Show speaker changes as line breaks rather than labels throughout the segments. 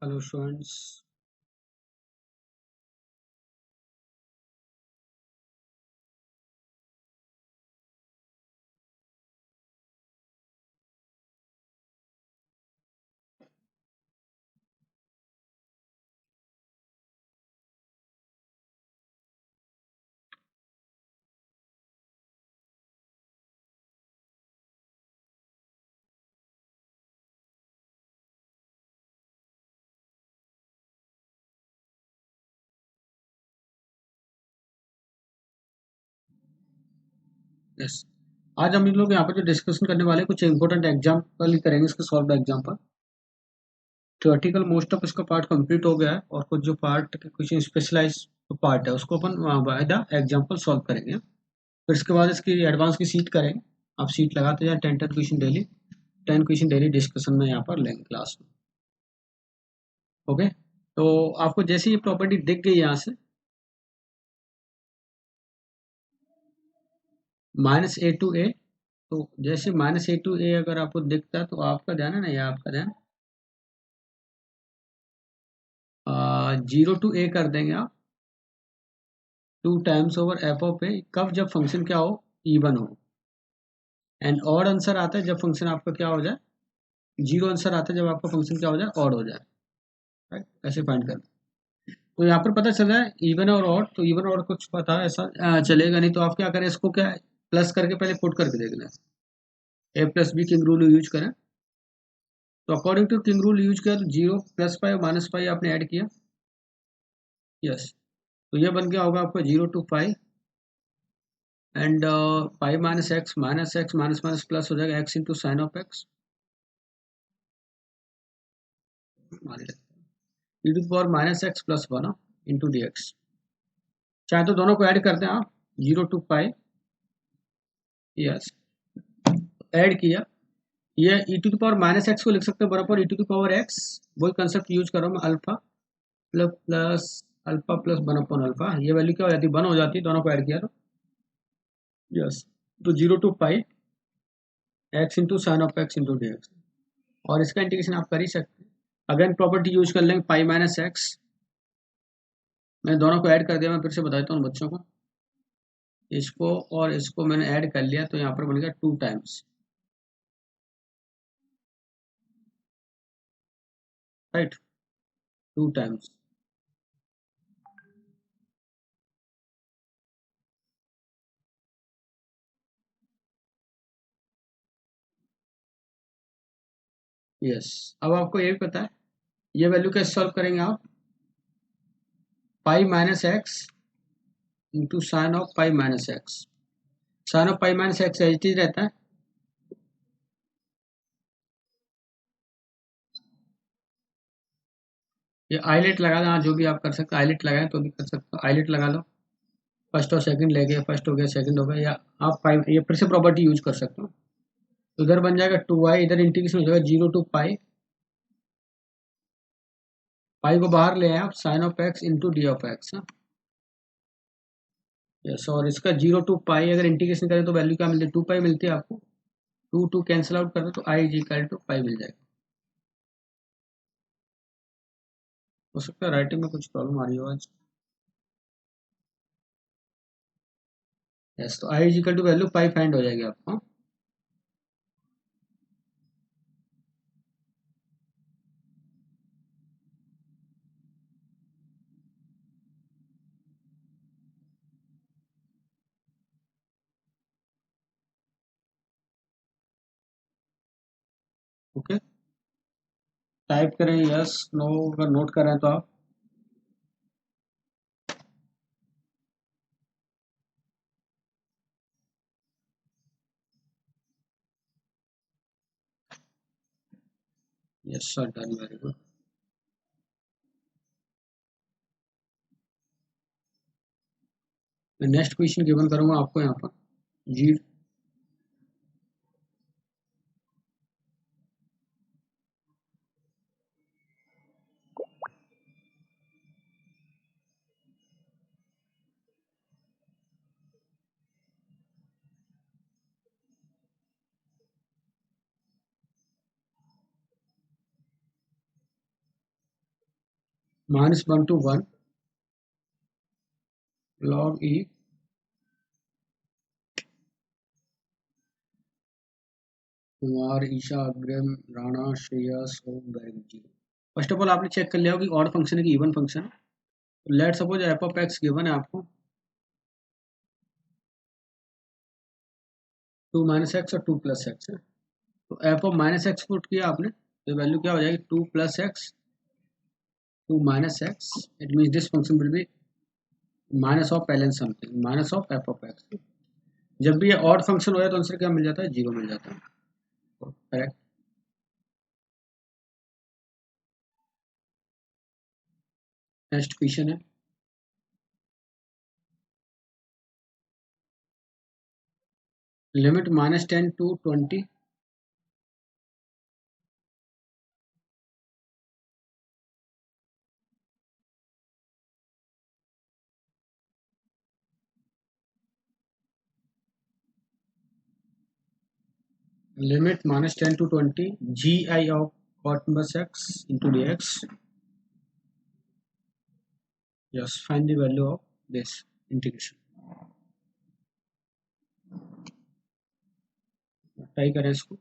Hello students. Yes, आज हम लोग यहाँ पर जो डिस्कशन करने वाले हैं कुछ इंपॉर्टेंट एग्जाम्पल ही करेंगे इसके solve example. Theoretical most of इसका पार्ट कंप्लीट हो गया है और कुछ जो पार्ट कुछ स्पेशलाइज पार्ट है उसको अपन बाय द एग्जाम्पल सॉल्व करेंगे। फिर इसके बाद इसकी एडवांस की सीट करेंगे। आप सीट लगाते जाए 10 question daily, 10 question daily discussion में यहाँ पर लेंगे क्लास में। ओके, तो आपको जैसे ये प्रॉपर्टी दिख गई यहाँ से -a to a, तो जैसे -a to a अगर आपको दिखता है तो आपका ध्यान है ना, ये आपका ध्यान 0 to a कर देंगे आप 2 टाइम्स ओवर f(a) कब, जब फंक्शन क्या हो, इवन हो। एंड ऑड आंसर आता है जब फंक्शन आपका क्या हो जाए, जीरो आंसर आता है जब आपका फंक्शन क्या हो जाए, ऑड हो जाए। राइट, ऐसे फाइंड कर। तो यहाँ पर पता चल रहा है इवन और ऑड, तो इवन और कुछ पता है ऐसा चलेगा नहीं, तो आप क्या करें, इसको क्या प्लस करके पहले पुट करके देख लें। a+b किंग रूल यूज करें, तो according to king rule use किया तो 0 + पाई -पाई आपने ऐड किया। यस, तो ये बन गया होगा आपका 0 to pi and pi -x minus minus plus हो जाएगा x into sine of x e⁻⁻x+1 into d x. चाहे तो दोनों को ऐड करते हैं आप, 0 to पाई। यस, ऐड किया। ये e⁻⁻x को लिख सकते हैं बराबर e⁻x, वही कंसेप्ट यूज कर रहा हूँ मैं, अल्फा प्लस अल्फा प्लस 1/अल्फा। ये वैल्यू क्या हो जाती है, 1 हो जाती है, दोनों को ऐड किया तो। यस, तो 0 to pi x into sine of x into d x, और इसका इंटीग्रेशन आप कर ही सकते हैं। अगेन प्रॉपर्टी यूज कर लेंगे, पाई -x। मैंने दोनों को ऐड कर दिया, मैं फिर से बता देता हूँ बच्चों को। इसको और इसको मैंने ऐड कर लिया तो यहाँ पर बन गया 2 टाइम्स। Right, 2 times. यस, अब आपको ये भी पता है ये वैल्यू कैसे सॉल्व करेंगे आप, pi -x into sine of pi -x। Sine of pi -x H D रहता है। ये आईलेट लगा दो, हाँ, जो भी आप कर सकते हो, आईलेट लगाए तो भी कर सकते हो, आईलेट लगा लो। फर्स्ट और सेकंड ले गए, फर्स्ट हो गया सेकंड हो गया, या आप पाई ये फिर से प्रॉपर्टी यूज कर सकते हो। तो इधर बन जाएगा 2y, इधर इंटीग्रेशन हो जाएगा 0 to पाई, पाई को बाहर ले आए आप, sine of x into D of x. Yes, और इसका 0 to पाई अगर इंटीग्रेशन करें तो वैल्यू क्या मिलती है, 2 पाई मिलती है आपको। 2 कैंसिल आउट कर दो तो i=पाई मिल जाएगा। हो सकता है राइटिंग में कुछ प्रॉब्लम आ रही हो आज। यस, तो i= वैल्यू पाई फाइंड हो जाएगी आपको। ओके, टाइप करें यस नो, अगर नोट कर रहे हैं तो आप। Yes sir, done, very good. मैं नेक्स्ट क्वेश्चन गिवन करूंगा आपको यहाँ पर। जी, -1 to 1 log e Kumar, Isha, Agram, Rana, Shreyas, Om, बैरिक, जीरो। फर्स्ट ऑफ ऑल आपने चेक कर लिया हो कि ऑड फंक्शन है कि इवन फंक्शन है। तो let suppose F of x given है आपको 2 - x और 2 + x है। तो एफ ऑफ -x पुट किया आपने तो वैल्यू क्या हो जाएगी 2 + x 2 - x। It means this function will be minus of ln something minus of F of x. जब भी ये ऑड फंक्शन हो जाए तो आंसर क्या मिल जाता है, जीरो मिल जाता है। करेक्ट। नेक्स्ट क्वेश्चन है limit -10 to 20 limit -10 to 20 gi of cot inverse x into dx. Yes, find the value of this integration. Try करें इसको।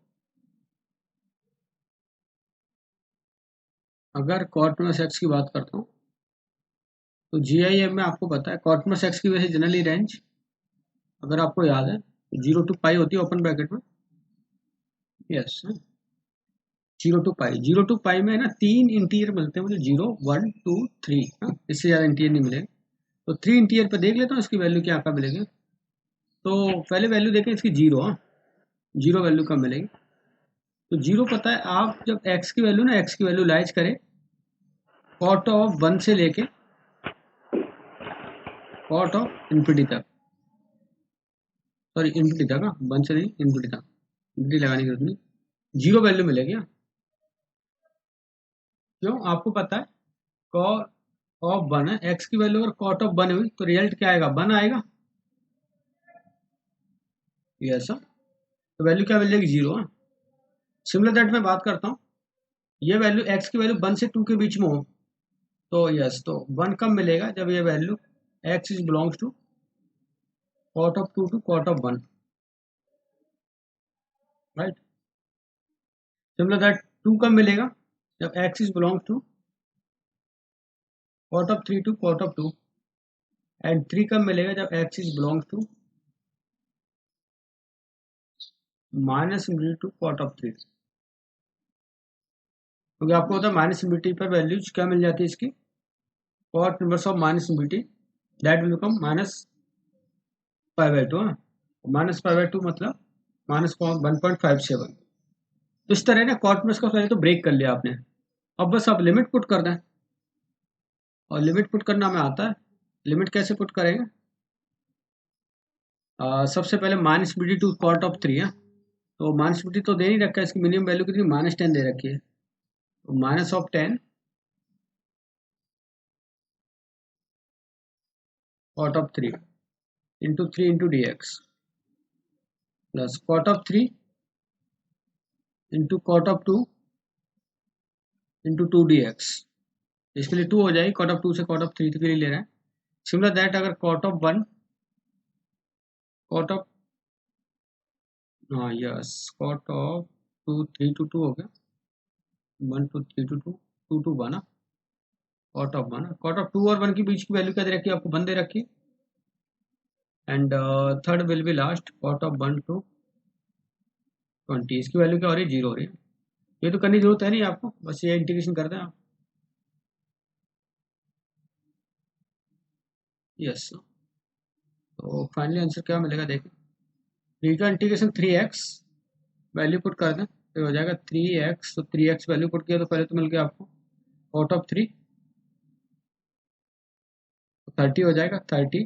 अगर cot inverse x की बात करता हूँ तो GIM में आपको पता है cot inverse x की वजह से जनरली रेंज अगर आपको याद है 0 to π होती है ओपन ब्रैकेट में। यस, 0 to π में ना 3 इंटीरियर मिलते हैं मुझे 0 1 2 3। इससे ज़्यादा इंटीरियर नहीं मिलेगा। तो 3 इंटीरियर पर देख लेता हूँ इसकी वैल्यू क्या मिलेगी। तो पहले वैल्यू देखें इसकी 0। जीरो वैल्यू कब मिलेगी। तो जीरो पता है आप जब x की वैल्यू ना x की वैल्यू लाइज करें कॉट ऑफ 1 से लेके कॉट ऑफ इन्फिनिटी तक, सॉरी इन्फिनिटी तक, 1 से नहीं इन्फिनिटी तक, इन्फिनिटी लगाने की जरूरत नहीं, जीरो वैल्यू मिलेगी। क्यों, आपको पता है कॉट ऑफ 1 है, x की वैल्यू अगर कॉट ऑफ 1 हुई तो रिजल्ट क्या आएगा 1 आएगा। यस, तो वैल्यू क्या मिल जाएगी 0। सिमिलर दैट मैं बात करता हूँ ये वैल्यू x की वैल्यू 1 से 2 के बीच में हो तो यस, तो 1 कब मिलेगा जब ये value x is belongs to cot of 2 to cot of 1, right. Similar that 2 कब मिलेगा जब x is belongs to cot of 3 to cot of 2, and 3 कब मिलेगा जब x is belongs to -infinity to cot of 3। क्योंकि आपको होता है माइनस इन्फिनिटी पर वैल्यूज क्या मिल जाती है इसकी cot inverse of minus infinity that will become -π/2। -π/2 मतलब -1.57। तो इस तरह ना कॉट इनवर्स का पहले तो ब्रेक कर लिया आपने। अब बस आप लिमिट पुट कर दें और लिमिट पुट करना हमें आता है। लिमिट कैसे पुट करेंगे, सबसे पहले -infinity टू cot of 3 है। तो -infinity तो दे नहीं रखा है, इसकी मिनिमम वैल्यू कितनी -10 दे रखी है। तो -10 cot of 3 into 3 into dx plus cot of 3 into cot of 2 into 2 dx। इसके लिए 2 हो जाएगी, cot of 2 से cot of 3 के लिए ले रहे हैं। सिमिलर दैट अगर cot of 1 cot of yes cot of 2 3 to 2 हो गया 1 to 3 to 2 2 to 1 cot of 1 cot of 2 और 1 के बीच की वैल्यू क्या दे रखी है आपको 1 दे रखी है। And third will be last cot of 1 to 20, इसकी वैल्यू क्या हो रही है 0 हो रही है। ये तो करने की जरूरत है नहीं आपको, बस ये इंटीग्रेशन कर दें आप। यस, तो फाइनली आंसर क्या मिलेगा देखें। 3 का इंटीग्रेशन 3x वैल्यू पुट कर दें तो हो जाएगा 3x। तो 3x वैल्यू पुट किया तो पहले तो मिल गया आपको cot of 3 तो 30 हो जाएगा 30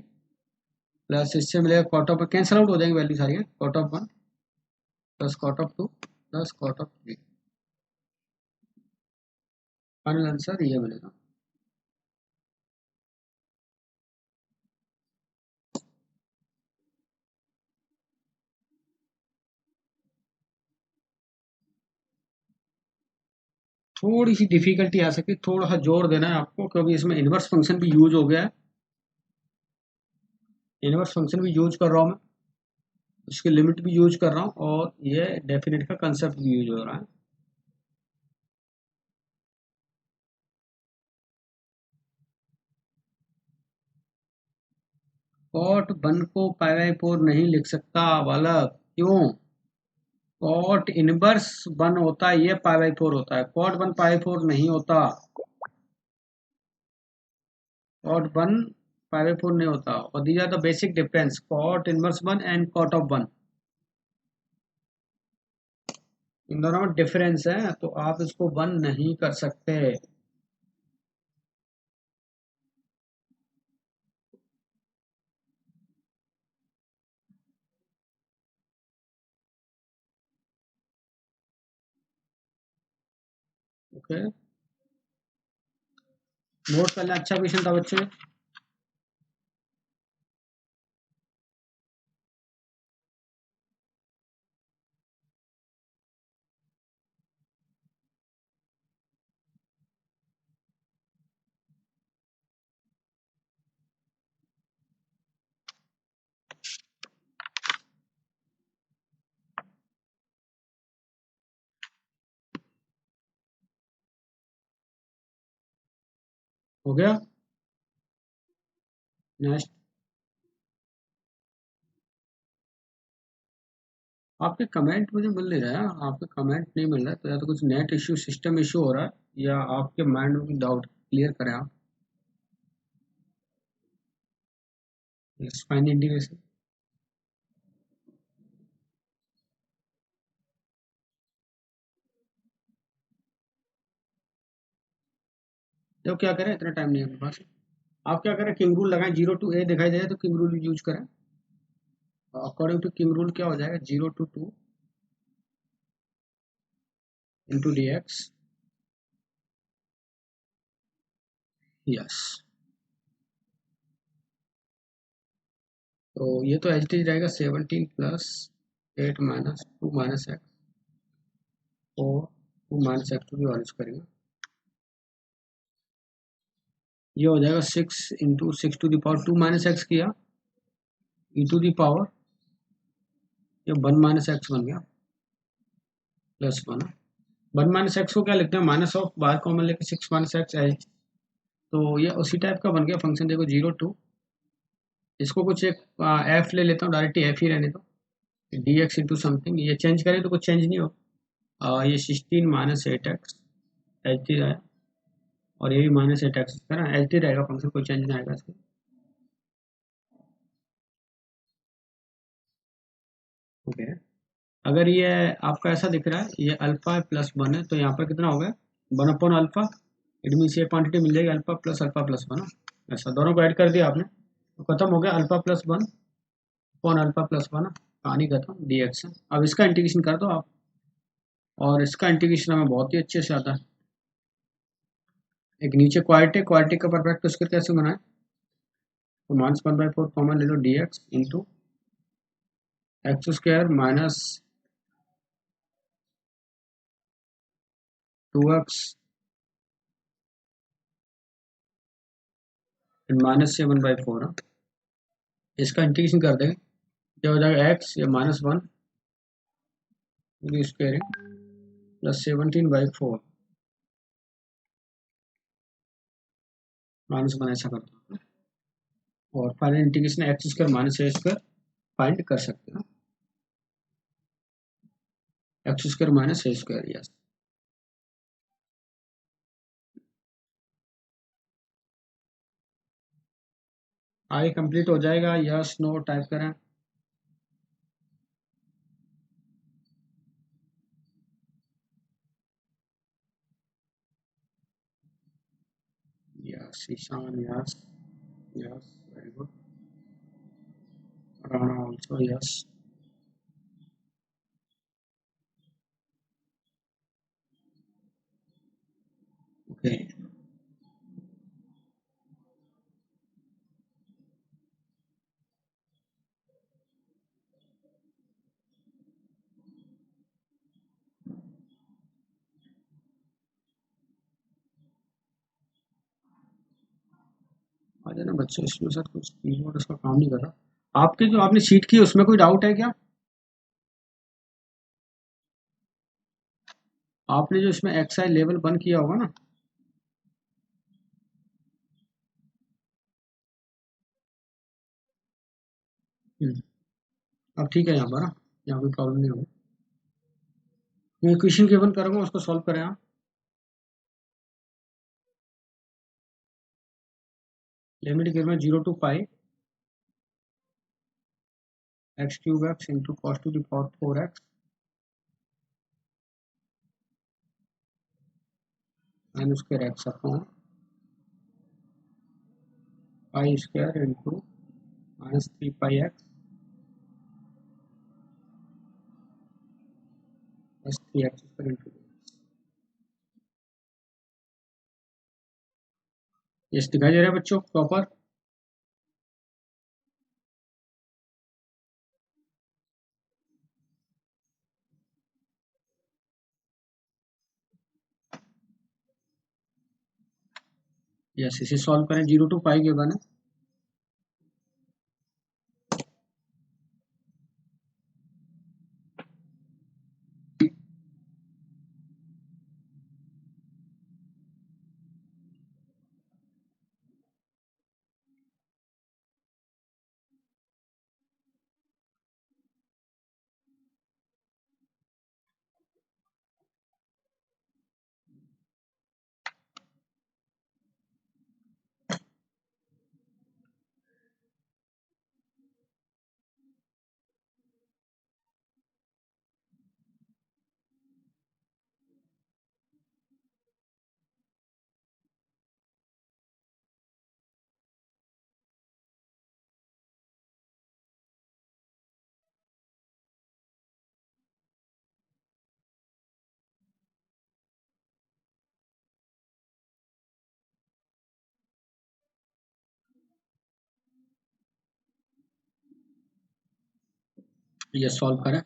प्लस इससे मिलेगा cot of, कैंसिल आउट हो जाएंगे वैल्यू सारी है, cot of 1 plus cot of 2 plus cot of 3। Final answer ये मिलेगा। थोड़ी सी डिफिकल्टी आ सकती है, थोड़ा सा जोर देना है आपको, क्योंकि इसमें इनवर्स फंक्शन भी यूज हो गया है। इनवर्स फंक्शन भी यूज कर रहा हूँ मैं, उसकी लिमिट भी यूज कर रहा हूँ, और ये डेफिनेट का कंसेप्ट भी यूज हो रहा है। कॉट 1 को पाई बाई 4 नहीं लिख सकता वाला, क्यों? कॉट इनवर्स 1 होता है, ये पाई बाई 4 होता है, कॉट 1 पाई 4 नहीं होता, कॉट 1 पाई बाई 4 नहीं होता। और these are the basic difference, cot inverse 1 and cot of 1, इन दोनों में डिफरेंस है, तो आप इसको 1 नहीं कर सकते। ओके, नोट कर लें, अच्छा क्वेश्चन था बच्चे। हो गया, नेक्स्ट। आपके कमेंट मुझे मिल नहीं रहा है, आपके कमेंट नहीं मिल रहा है, तो या तो कुछ नेट इश्यू, सिस्टम इश्यू हो रहा है, या आपके माइंड में डाउट क्लियर करें आप। Let's find integration. तो क्या करें, इतना टाइम नहीं है अपने पास। आप क्या करें, किंग रूल लगाएं, 0 to a दिखाई दे तो किंग रूल यूज करें। अकॉर्डिंग टू किंग रूल क्या हो जाएगा, 0 to 2 into d x. Yes, तो ये तो एच डी रहेगा 17 प्लस 8 माइनस 2 माइनस एक्स, और 2 माइनस एक्स टू की वैल्यूज करेंगे। ये हो जाएगा 6 into 6 to the power 2 - x किया, e to the power, ये 1 - x बन गया, प्लस 1। 1 - x को क्या लिखते हैं, माइनस ऑफ, बाहर कॉमन लेके 6 - x एच, तो ये उसी टाइप का बन गया फंक्शन। देखो 0 to, इसको कुछ एक एफ ले लेता हूँ, डायरेक्ट एफ ही रहने दो, डी एक्स इंटू समथिंग, ये चेंज करें तो कुछ चेंज नहीं हो। ये 16 - 8x एच डी आया, और ये भी -8x है ना, एच डी रहेगा फंक्शन, कोई चेंज नहीं आएगा इसमें। ओके, अगर ये आपका ऐसा दिख रहा है, ये अल्फा प्लस 1 है, तो यहाँ पर कितना हो गया, 1/अल्फा, इट मीन्स ये क्वांटिटी मिल जाएगी अल्फा प्लस 1। ऐसा दोनों को ऐड कर दिया आपने, तो खत्म हो गया अल्फा प्लस 1/अल्फा प्लस 1, कहानी खत्म, डी एक्स है। अब इसका इंटीग्रेशन कर दो आप, और इसका इंटीग्रेशन हमें बहुत ही अच्छे से आता है। एक नीचे क्वालिटी का परफेक्ट स्क्वायर कैसे बनाए, तो -1/4 कॉमन ले लो, d x into x² minus 2x -7/4। इसका इंटीग्रेशन कर देंगे, क्या हो जाएगा, x या -1 स्क्वायरिंग प्लस 17/4 -1, ऐसा करते हैं। और final integration x² -a² find कर सकते हैं, x² -a², यस। आगे कंप्लीट हो जाएगा, यस नो टाइप करें। Yes Ishan, yes, yes, very good. Rana also yes. Okay, आ जाना बच्चे, इसमें सर कुछ कीबोर्ड इसका काम नहीं कर रहा। आपके जो आपने शीट की उसमें कोई डाउट है क्या? आपने जो इसमें एक्सआई लेवल 1 किया होगा ना, अब ठीक है यहाँ पर, हाँ, यहाँ कोई प्रॉब्लम नहीं होगी। मैं क्वेश्चन केवल करूँगा, उसको सॉल्व करें आप। Limit given 0 to pi x cube x into cos to the power 4x sin square x upon pi square into minus 3 pi x plus 3x square into ये दिखाई दे रहा है बच्चों प्रॉपर? यस, इसे सॉल्व करें। 0 to पाई के बने ये सॉल्व करें।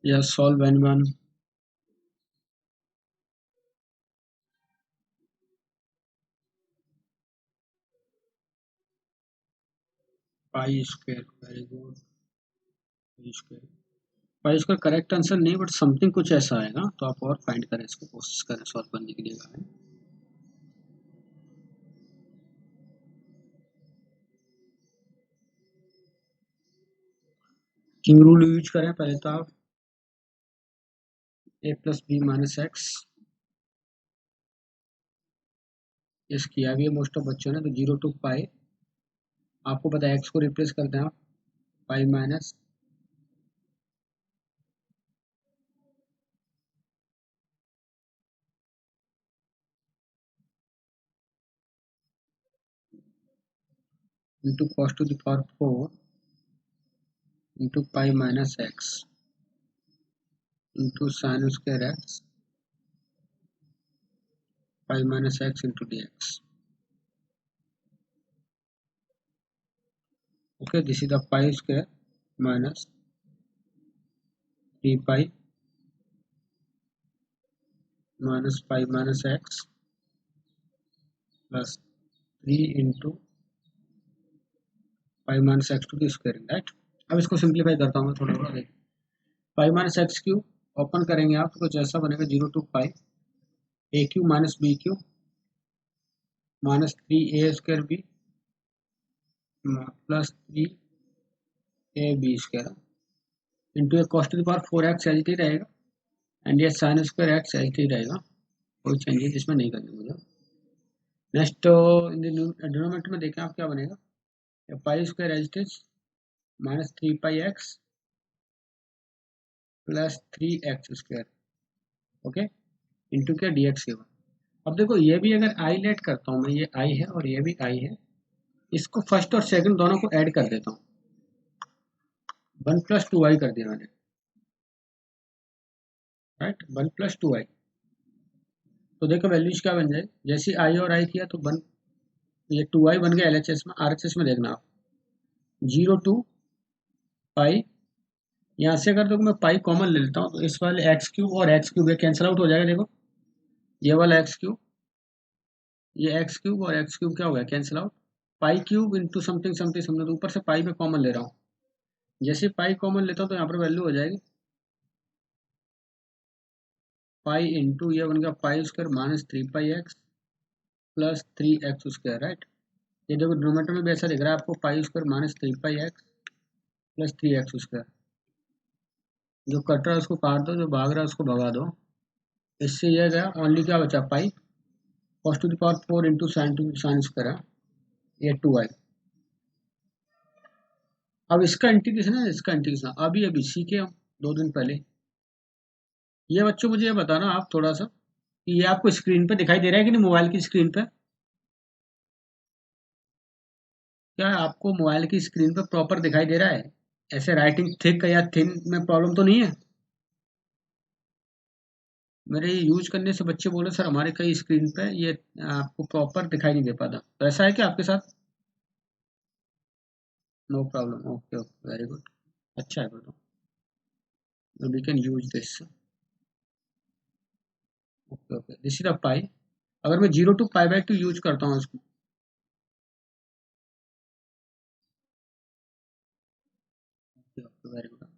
Yes, solve anyone? Pi square, very good. Pi square, pi square correct answer नहीं, बट समथिंग कुछ ऐसा आएगा, तो आप और फाइंड करें, इसको कोशिश करें सॉल्व करने के लिए। किंग रूल यूज करें पहले तो आप। a plus B minus X, yes किया भी है मोस्ट ऑफ बच्चों ने। तो 0 to पाई, आपको पता है एक्स को रिप्लेस करते हैं आप, pi minus into cos to the power 4 into pi minus x into sine square x pi minus x into d x. Okay, this is the pi square minus 3 pi minus pi minus x plus 3 into pi minus x two की squaring, right. अब इसको simplify करता हूँ मैं थोड़ा थोड़ा, देखिए pi minus x cube open करेंगे आप तो कुछ ऐसा बनेगा 0 to pi a cube minus b cube minus 3a² b plus 3ab² into a cos to the power 4x h d रहेगा एंड ये sine square x h d रहेगा, कोई चेंजेस इसमें नहीं करनी मुझे। नेक्स्ट इन डिनोमिनेटर में देखें आप क्या बनेगा, pi square h d minus 3 pi x plus 3x², okay, into क्या डी एक्स के बाद। अब देखो ये भी अगर आई लेट करता हूँ मैं, ये आई है और ये भी आई है, इसको फर्स्ट और सेकंड दोनों को ऐड कर देता हूँ, 1 + 2i कर दिया मैंने, राइट, 1 + 2i। तो देखो वैल्यूज क्या बन जाए, जैसे आई और आई किया तो ये 2i बन गया LHS में, RHS में देखना आप 0 to पाई, यहाँ से अगर देखो मैं पाई कॉमन ले लेता हूँ तो इस वाले x³ और x³ ये कैंसिल आउट हो जाएगा, देखो ये वाला x³, ये x³ और x³ क्या हो गया कैंसिल आउट, पाई cube into something something something, ऊपर से पाई में कॉमन ले रहा हूँ, जैसे पाई कॉमन लेता हूँ तो यहाँ पर वैल्यू हो जाएगी पाई इंटू ये बन गया पाई square minus 3 pi x plus 3x², right. ये देखो डिनोमिनेटर में भी ऐसा दिख रहा है आपको, पाई square minus 3 pi x plus 3x², जो कट रहा है उसको काट दो, जो भाग रहा है उसको भगा दो, इससे यह गया ओनली क्या बचा pi cos to the power 4 into sine square है, ये 2i। अब इसका इंटीग्रेशन है, इसका इंटीग्रेशन अभी अभी सीखे हम 2 दिन पहले। ये बच्चों मुझे ये बताना आप थोड़ा सा कि ये आपको स्क्रीन पे दिखाई दे रहा है कि नहीं, मोबाइल की स्क्रीन पे, क्या आपको मोबाइल की स्क्रीन पे प्रॉपर दिखाई दे रहा है, ऐसे राइटिंग थिक या थिन में प्रॉब्लम तो नहीं है। मेरे यूज करने से बच्चे बोले सर हमारे कई स्क्रीन पे ये आपको प्रॉपर दिखाई नहीं दे पाता, तो ऐसा है क्या आपके साथ? No problem, okay okay, very good, अच्छा है, तो we can use this, okay okay, this is the pi. अगर मैं 0 to पाई/2 यूज करता हूँ इसको, ओके ओके, वेरी गुड।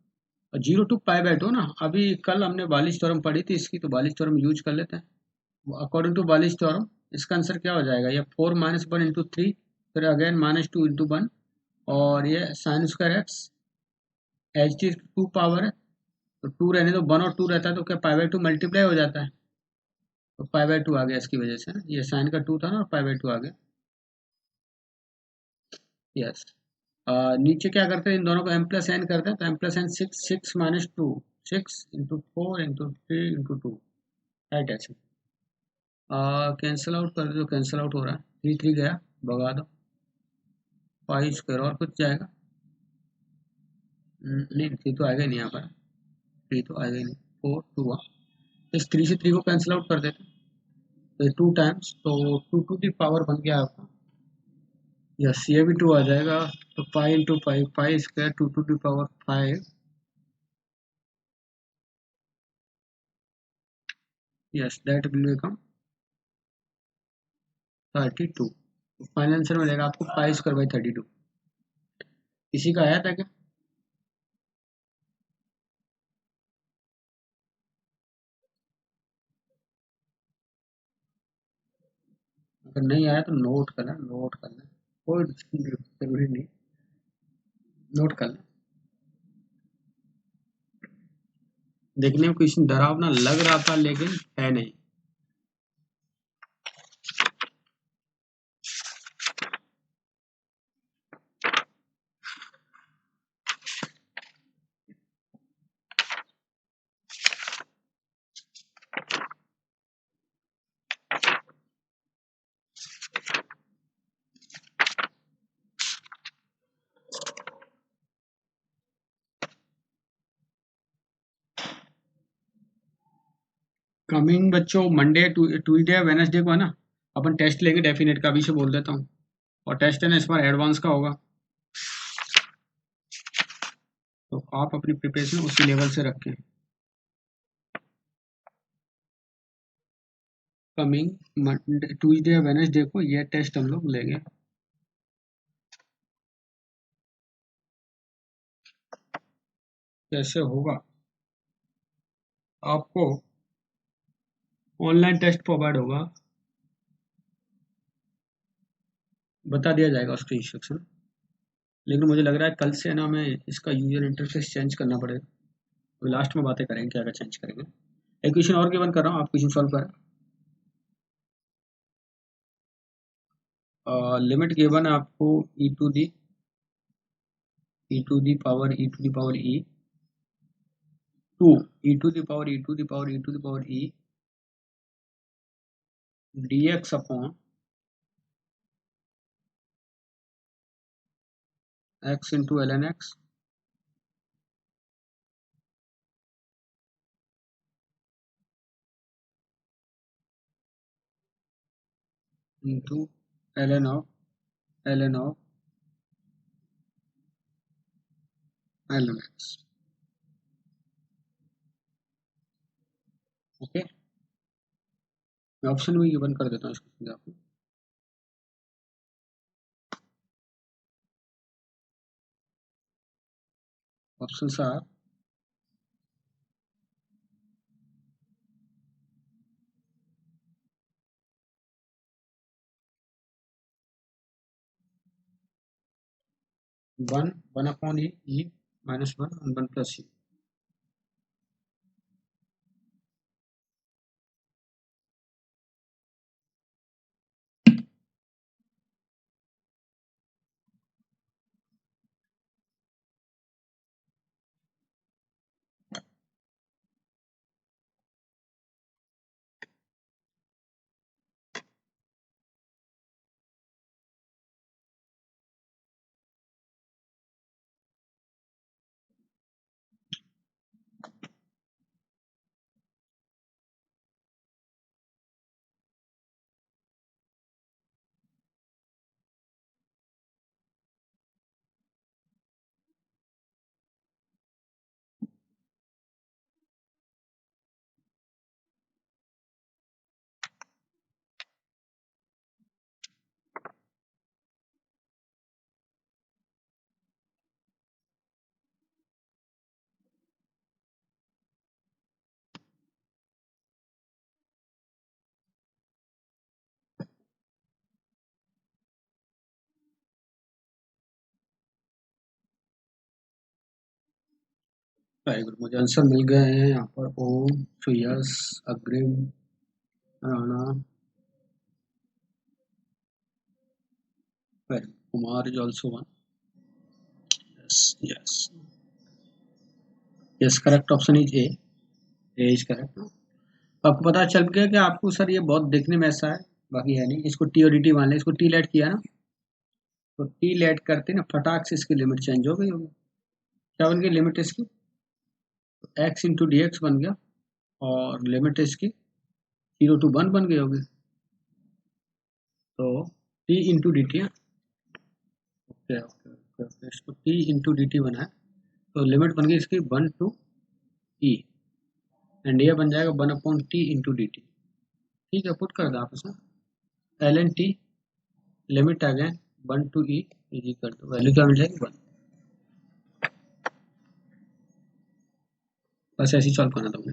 और 0 to पाई/2 ना, अभी कल हमने बालिश थ्योरम पढ़ी थी इसकी, तो बालिश थ्योरम यूज कर लेते हैं। अकॉर्डिंग टू बालिश थ्योरम इसका आंसर क्या हो जाएगा, ये 4 - 1 × 3, फिर अगेन -2 × 1, और ये sine square x h D 2 power है, तो 2 रहने दो, 1 और 2 रहता है तो क्या पाई/2 मल्टीप्लाई हो जाता है, तो पाई/2 आ गया इसकी वजह से ना, ये साइन का 2 था ना और पाई/2 आ गया, यस। नीचे क्या करते हैं, इन दोनों को m+n करते हैं, तो m+n 6, 6 - 2, 6 × 4 × 3 × 2, राइट, ऐसे कैंसिल आउट कर दो, कैंसिल आउट हो रहा है, 3 3 गया, भगा दो, पाई स्क्वायर और कुछ जाएगा, नहीं 3 तो आएगा ही नहीं यहाँ पर, 3 तो आएगा ही नहीं, 4 2 हुआ, इस 3 से 3 को कैंसिल आउट कर देते, तो 2 टाइम्स, तो 2 टू दी पावर बन गया आपका, यस ये भी 2 आ जाएगा, तो pi into pi, pi square 2 to the power 5, yes that will become 32। Final answer मिलेगा आपको पाई² 32। किसी का आया था क्या? अगर नहीं आया तो नोट करना, नोट करना, कोई जरूरी नहीं, नोट करना। देखने में क्वेश्चन डरावना लग रहा था लेकिन है नहीं। कमिंग बच्चों मंडे ट्यूजडे वेनसडे को है ना, अपन टेस्ट लेंगे डेफिनेट का, अभी से बोल देता हूँ, और टेस्ट है ना इस बार एडवांस का होगा, तो आप अपनी प्रिपरेशन उसी लेवल से रखें। कमिंग मंडे ट्यूजडे वेनसडे को ये टेस्ट हम लोग लेंगे। कैसे होगा, आपको ऑनलाइन टेस्ट प्रोवाइड होगा, बता दिया जाएगा उसके इंस्ट्रक्शन। लेकिन मुझे लग रहा है कल से ना हमें इसका यूजर इंटरफेस चेंज करना पड़ेगा। तो लास्ट में बातें करेंगे क्या क्या चेंज करेंगे। एक क्वेश्चन और गिवन कर रहा हूँ, आप क्वेश्चन सॉल्व करें। लिमिट गिवन है आपको e to e to the power e dx upon x into ln x into ln of ln x। Okay, मैं ऑप्शन भी गिवन कर देता हूँ इसको आपको। Options are 1 upon e minus 1 और 1 प्लस e। वेरी गुड, मुझे आंसर मिल गए हैं यहाँ पर। Om, Shreyas, Agrim, Rana, very Kumar is also one. Yes yes yes, correct option is a is correct. आपको पता चल गया कि आपको सर ये बहुत देखने में ऐसा है, बाकी है नहीं। इसको टी और डी टी मान लें, इसको टी लेट किया ना, तो टी लेट करते ना फटाक से इसकी लिमिट चेंज हो गई होगी। क्या बन गई लिमिट इसकी, एक्स इंटू डी एक्स बन गया, और लिमिट इसकी 0 to 1 बन गई होगी। तो T into d T, okay okay okay, इसको टी इंटू डी टी बना है, तो लिमिट बन गई इसकी 1 to e, एंड ये बन जाएगा 1/t इंटू डी टी। ठीक है, पुट कर दो आप इसमें एल एन टी, लिमिट आ गए 1 to e, इजी कर दो, वैल्यू क्या मिल जाएगी 1। बस ऐसे ही सॉल्व करना था मुझे।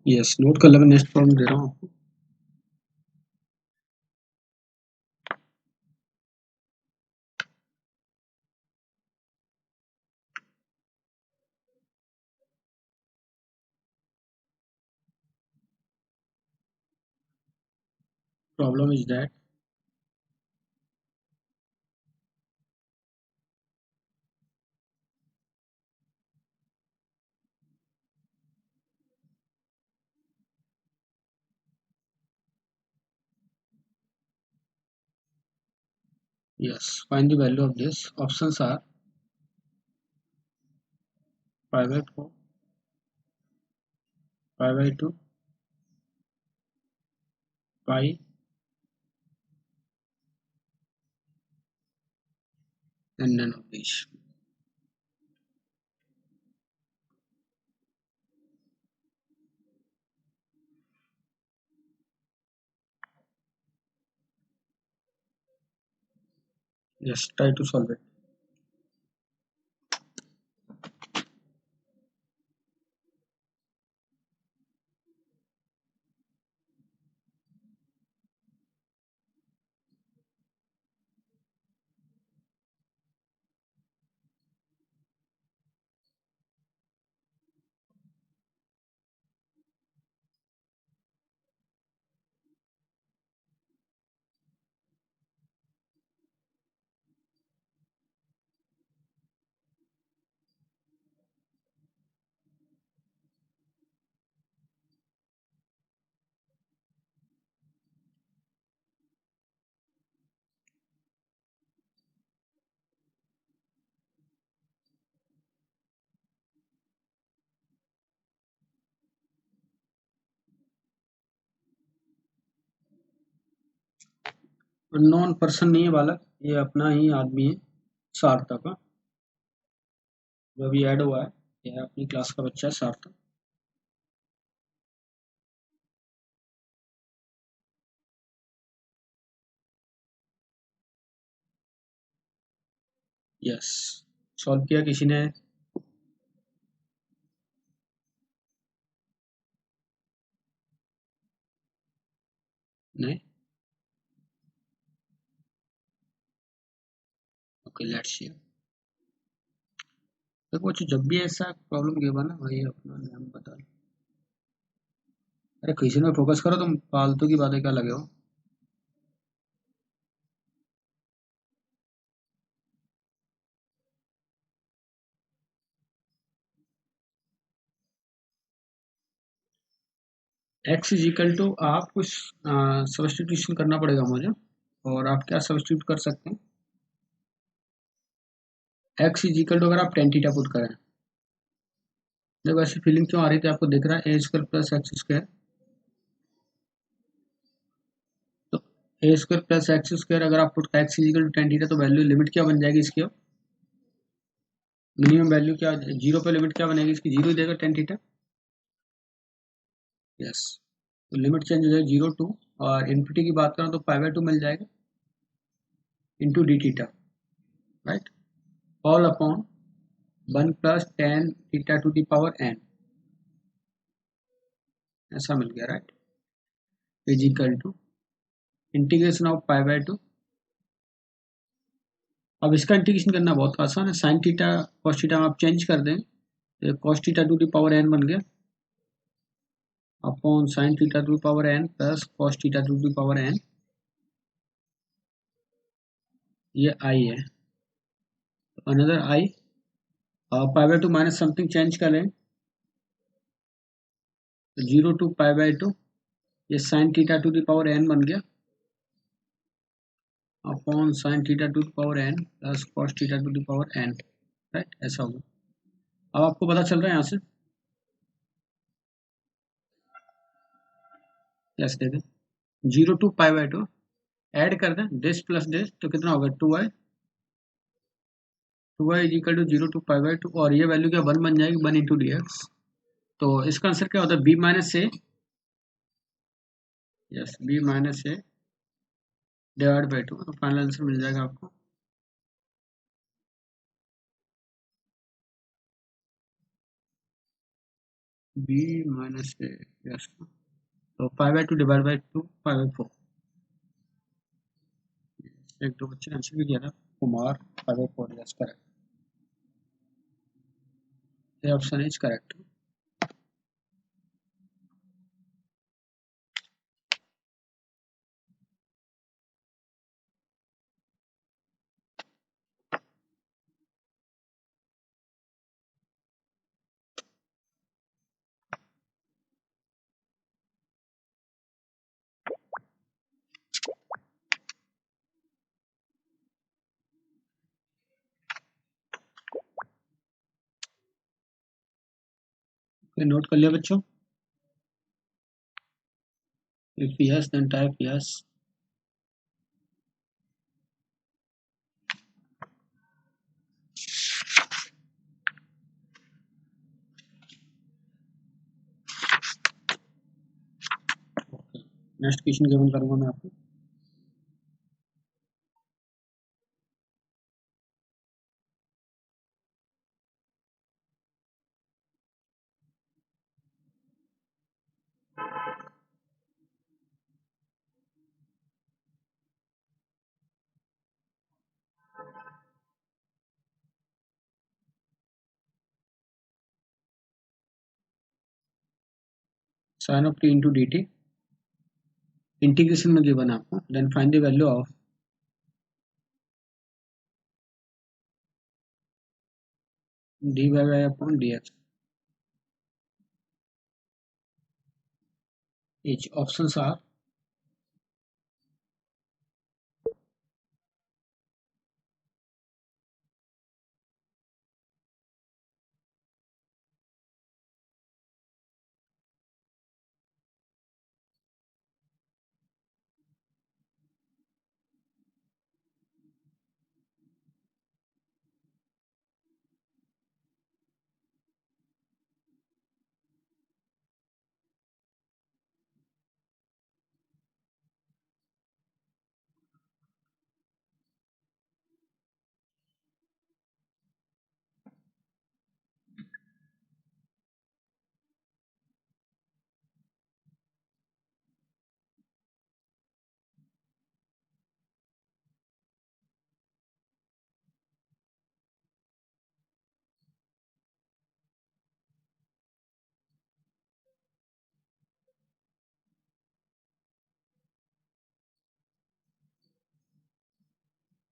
यस, नोट कर लो, मैं नेक्स्ट प्रॉब्लम दे रहा हूँ आपको। Problem is that yes, find the value of this. Options are 5/4, 5/2, pi, and none of these. Just try to solve it. Non person नहीं है बालक, ये अपना ही आदमी है, सार्थक का, जो अभी ऐड हुआ है। यह अपनी क्लास का बच्चा है सार्थक। यस, सॉल्व किया किसी ने? नहीं? Okay, let's see. देखो बच्चों, जब भी ऐसा प्रॉब्लम गिवा ना भाई, अपना नाम बता। अरे क्वेश्चन में फोकस करो, तुम फालतू की बातें क्या लगे हो। एक्स इज इक्वल टू, आप कुछ सब्स्टिट्यूशन करना पड़ेगा मुझे। और आप क्या सब्स्टिट्यूट कर सकते हैं? एक्स इज इक्वल टू, अगर आप टेन थीटा पुट करें, देखो ऐसी फीलिंग क्यों आ रही थी आपको, दिख रहा है a square plus x square. तो a square plus x square अगर आप put x is equal to tan theta, तो वैल्यू लिमिट क्या बन जाएगी इसकी? अब मिनिमम वैल्यू क्या, जीरो पे लिमिट क्या बनेगी इसकी? जीरो ही देगा टेन थीटा। यस, तो लिमिट चेंज हो जाएगी जीरो टू, और इन्फिनिटी की बात करें तो पाई बाय टू मिल जाएगा into d theta, right? All upon one plus tan theta to the power n, ऐसा मिल गया, right? Is equal to integration of pi by two. अब इसका इंटीग्रेशन करना बहुत आसान है, साइन थीटा कॉस थीटा आप चेंज कर दें, तो cos theta to the power n बन गया, upon sine theta to the power n plus cos theta to the power n, ये आई है। Another I, pi by two minus something change करें, तो zero to pi by two, ये sine theta to the power n बन गया, upon sine theta to the power n plus cos theta to the power n, right? ऐसा होगा। अब आपको पता चल रहा है यहाँ से? यस, दे दें zero to pi by two, add कर दें दिस प्लस दिस, तो कितना होगा? Two y is equal to zero to pi by two, और ये वैल्यू क्या वन बन जाएगी, वन इंटू डी एक्स। तो इसका आंसर क्या होता है? B minus a. Yes, b minus a divide by two, तो फाइनल आंसर मिल जाएगा आपको बी माइनस ए। यस, तो pi by two divide by two, pi by four. एक दो बच्चे ने आंसर भी दिया था, Kumar, pi by four. Yes, correct, ये ऑप्शन इज करेक्ट। नोट कर लिया बच्चों? If yes then type yes. Next question given करूंगा मैं आपको। Sine of T into d t integration में गिवन है आपको, then find the value of d y y upon d x. each options are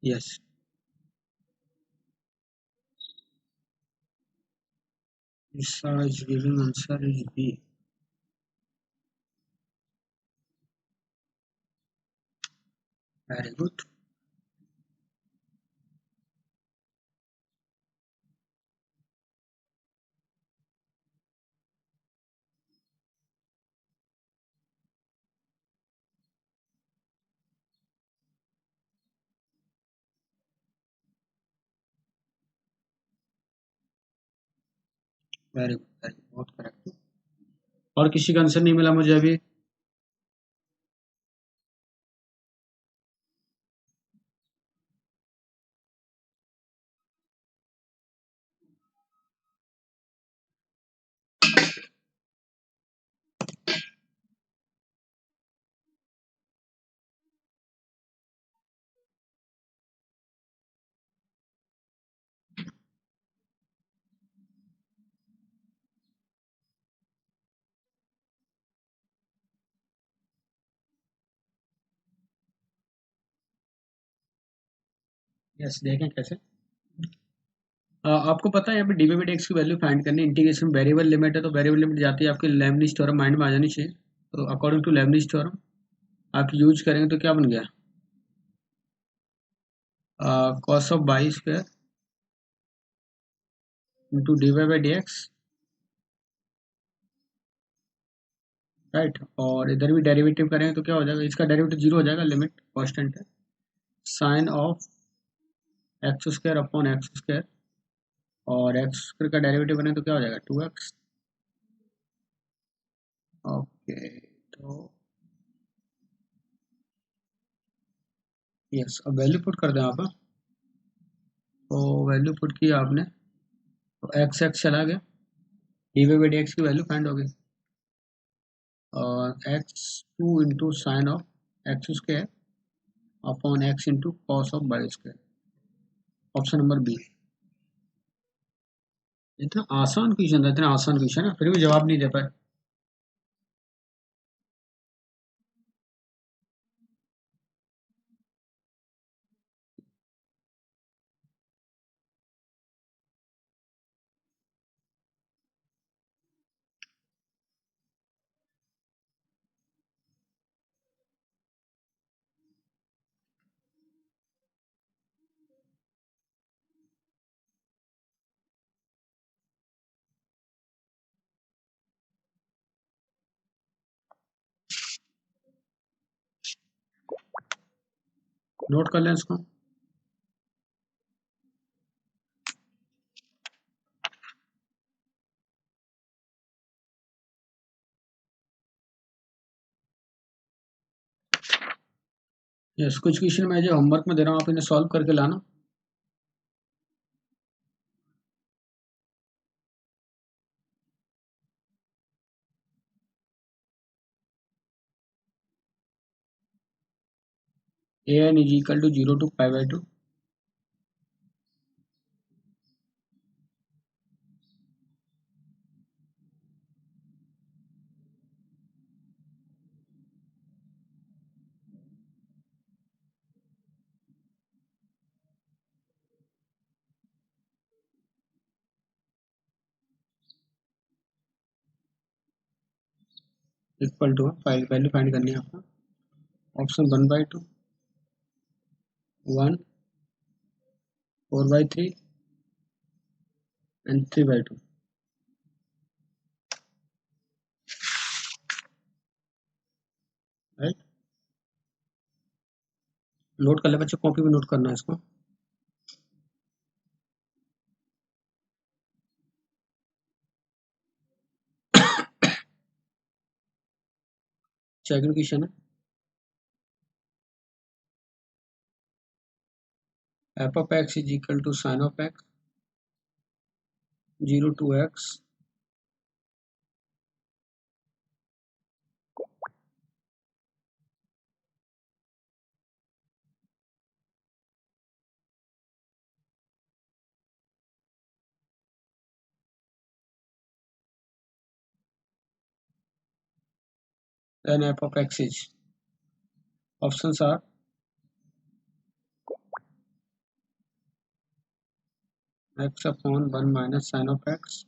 yes. This is giving answer is B. Very good. Very good, very बहुत correct. और किसी का answer नहीं मिला मुझे अभी। यस, देखें कैसे। आपको पता है यहाँ पे डी बाई डी एक्स की वैल्यू फाइंड करनी, इंटीग्रेशन वेरिएबल लिमिट है तो वेरिएबल लिमिट जाती है आपके लेबनिज थ्योरम माइंड में आ जानी चाहिए। तो अकॉर्डिंग टू लेबनिज थ्योरम आप यूज करेंगे तो क्या बन गया, cos of by square into d y by d x, right. और इधर भी डेरिवेटिव करेंगे तो क्या हो जाएगा, इसका डेरिवेटिव जीरो हो जाएगा, लिमिट कांस्टेंट है। Sine of x square upon x square, और एक्स स्क्वायर का डेरिवेटिव बने तो क्या हो जाएगा, 2x। ओके, तो यस, अब वैल्यू पुट कर दें आप। तो वैल्यू पुट की आपने तो एक्स एक्स चला गया, d y by d x की वैल्यू फाइंड हो गई, और x two into sine of x square upon x into cos of by square, option number b. इतना आसान क्वेश्चन था, इतना आसान क्वेश्चन है, फिर भी जवाब नहीं दे पाए। नोट कर लें इसको। यस, कुछ क्वेश्चन मैं जो होमवर्क में दे रहा हूँ आप इन्हें सॉल्व करके लाना। A n is equal to 0 to π/2। Equal to file value find करनी है आपको। Option 1/2, 1, 4/3 and 3/2। राइट, नोट कर ले बच्चे, कॉपी में नोट करना है इसको। सेकंड क्वेश्चन है, f of x is equal to sine of x 0 to x then f of x is, options are x upon 1 minus sin of x,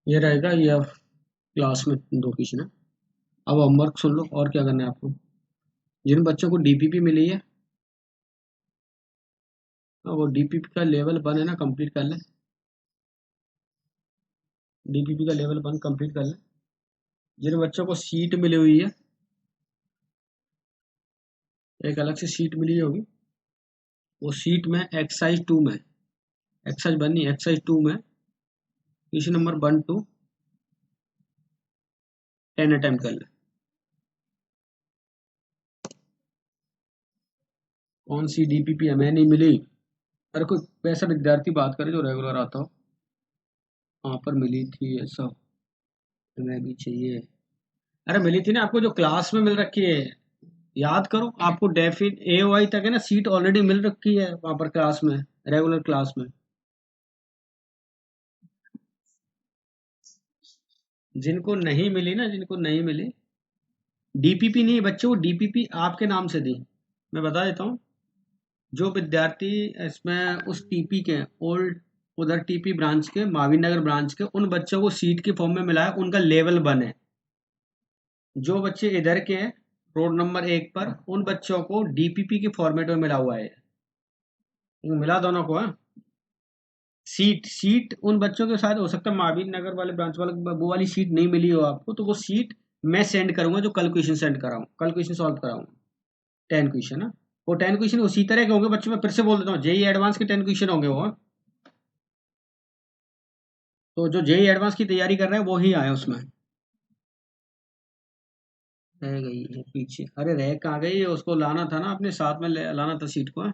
ये रहेगा। ये क्लास में दो क्वेश्चन है। अब होमवर्क सुन लो और क्या करना है आपको। जिन बच्चों को डीपीपी मिली है वो डीपीपी का लेवल 1 है ना, कंप्लीट कर ले। डीपीपी का लेवल 1 कंप्लीट कर ले। जिन बच्चों को सीट मिली हुई है, एक अलग से सीट मिली होगी, वो सीट में एक्सरसाइज 2 में, एक्सरसाइज 1 नहीं, एक्सरसाइज 2 में क्वेश्चन नंबर 1 to 10 अटेम्प्ट कर ले। कौन सी डीपीपी हमें नहीं मिली? अरे कोई वैसा विद्यार्थी बात करे जो रेगुलर आता हो। वहाँ पर मिली थी ऐसा, हमें भी चाहिए। अरे मिली थी ना आपको, जो क्लास में मिल रखी है, याद करो। आपको डेफिन AOI तक है ना सीट ऑलरेडी मिल रखी है वहाँ पर क्लास में, रेगुलर क्लास में। जिनको नहीं मिली ना, जिनको नहीं मिली, डीपीपी नहीं बच्चे, वो डीपीपी आपके नाम से दी। मैं बता देता हूँ, जो विद्यार्थी इसमें उस टीपी के ओल्ड, उधर टीपी ब्रांच के, माविन नगर ब्रांच के, उन बच्चों को सीट के फॉर्म में मिला है, उनका लेवल 1 है। जो बच्चे इधर के हैं रोड नंबर 1 पर, उन बच्चों को डीपीपी के फॉर्मेट में मिला हुआ है। मिला दोनों को है। सीट सीट उन बच्चों के साथ हो सकता है माविन नगर वाले ब्रांच वाले वो वाली सीट नहीं मिली हो आपको, तो वो सीट मैं सेंड करूंगा जो कल क्वेश्चन सेंड कराऊँ, कल क्वेश्चन सॉल्व कराऊंगा। 10 क्वेश्चन है वो। 10 क्वेश्चन उसी तरह के होंगे बच्चों, मैं फिर से बोल देता हूँ, जेई एडवांस के 10 क्वेश्चन होंगे वो। तो जो जेई एडवांस की तैयारी कर रहे हैं वो ही आए उसमें। रह गई है पीछे, अरे रह कहाँ गई है, उसको लाना था ना अपने साथ में, लाना था सीट को।